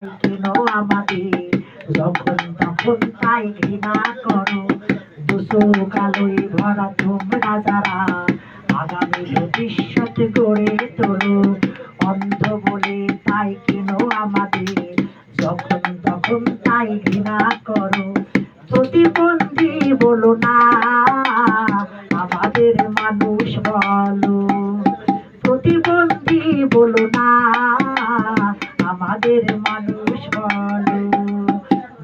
কেন আমাদের যখন তখন তাই ঘৃণা করো। দুশো কালোই ভরা তোমরা যারা আগামী ভবিষ্যৎ গড়ে তোলো। অন্ধ বলে তাই কেন আমাদের যখন তখন তাই ঘৃণা করো। প্রতিবন্ধী বলো না আমাদের মানুষ বলো। প্রতিবন্ধী বলো না আমাদের মানুষ বলো।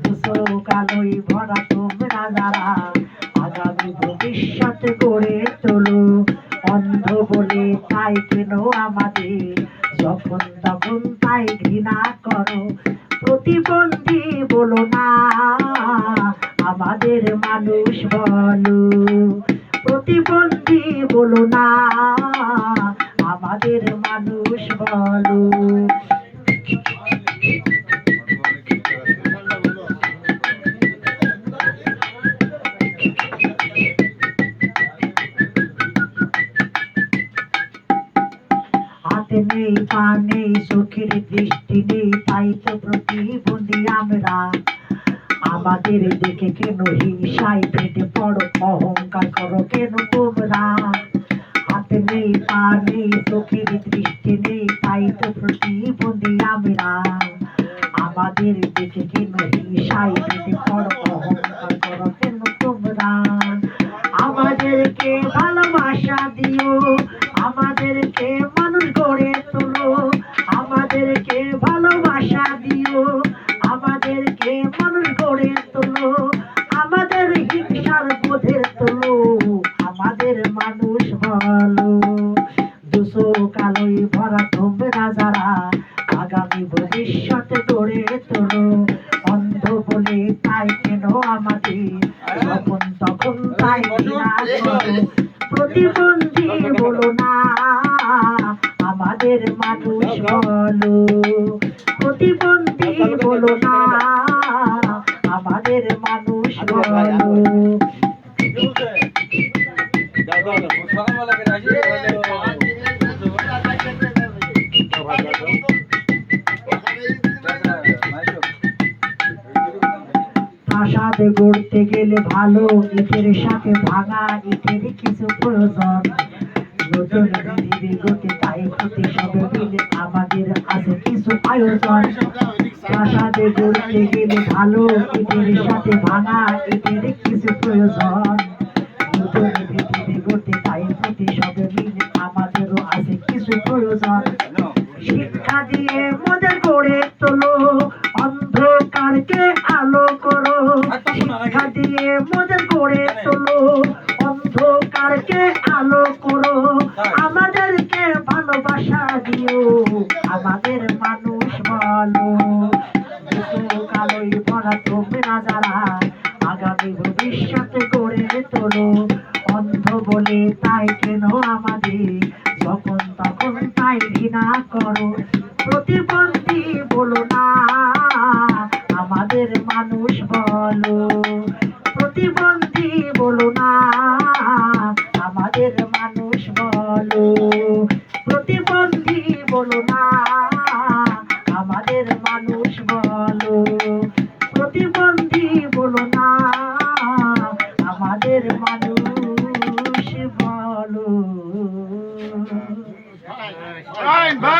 দুশো কালোই ভরা তোমরা যারা আগামী ভবিষ্যৎ গড়ে তোলো। অন্ধ বলে তাই কেন আমাদের যখন তখন তাই ঘৃণা করো। প্রতিবন্ধী বলো না আমাদের মানুষ বলো। প্রতিবন্ধী বলো না আমাদের মানুষ বলো। হাতে নেই পা নেই চোখের দৃষ্টি নেই তাই তো প্রতিবন্ধী আমরা। আমাদের দেখে কেন হিংসায় ফেটে পড়ো অহংকার করো কেন তোমরা। হাতে নেই পা নেই চোখের দৃষ্টি নেই তাই তো প্রতিবন্ধী আমরা। আমাদের দেখে কেন হিংসায় ফেটে পড়ো অহংকার করো কেন তোমরা। আমাদেরকে ভালোবাসা দিও, আমাদেরকে মানুষ গড়ে তোলো। আমাদেরকে ভালোবাসা দিও, আমাদেরকে মানুষ গড়ে তোলো। আমাদের হিংসার বোধের তোলো, আমাদের মানুষ বলো। দুশো কালোই ভরা তোমরা যারা আগামী ভবিষ্যৎ গড়ে তোলো। অন্ধ বলে তাই কেন আমাদের যখন তখন তাই ঘৃণা করো। প্রতিবন্ধী বলো না আমাদের মানুষ বলো। প্রতিবন্ধী বলো না আমাদের মানুষ বলো। প্রাসাদ গড়তে গেলে ভালো ইটের সাথে ভাঙা ইটের কিছু প্রয়োজন। নতুন পৃথিবী গড়তে তাই প্রতি সবে মিলে আমাদের আছে কিছু আয়োজন। প্রাসাদে গড়তে গেলে ভালো ইটের সাথে ভাঙা ইটের কিছু প্রয়োজন। নতুন পৃথিবী গড়তে তাই প্রতি সবে মিলে আমাদেরও আছে কিছু প্রয়োজন। শিক্ষা দিয়ে মদের গড়ে তোলো, অন্ধকারকে আলো করো। শিক্ষা দিয়ে মদের গড়ে তোলো, অন্ধকারকে আলো করো। আমাদেরকে ভালোবাসা দিও, আমাদের মানুষ বলো। দুশো কালোই ভরা তোমরা যারা আগামী ভবিষ্যৎ গড়ে তোলো। অন্ধ বলে তাই কেন আমাদের যখন তখন তাই ঘৃণা করো।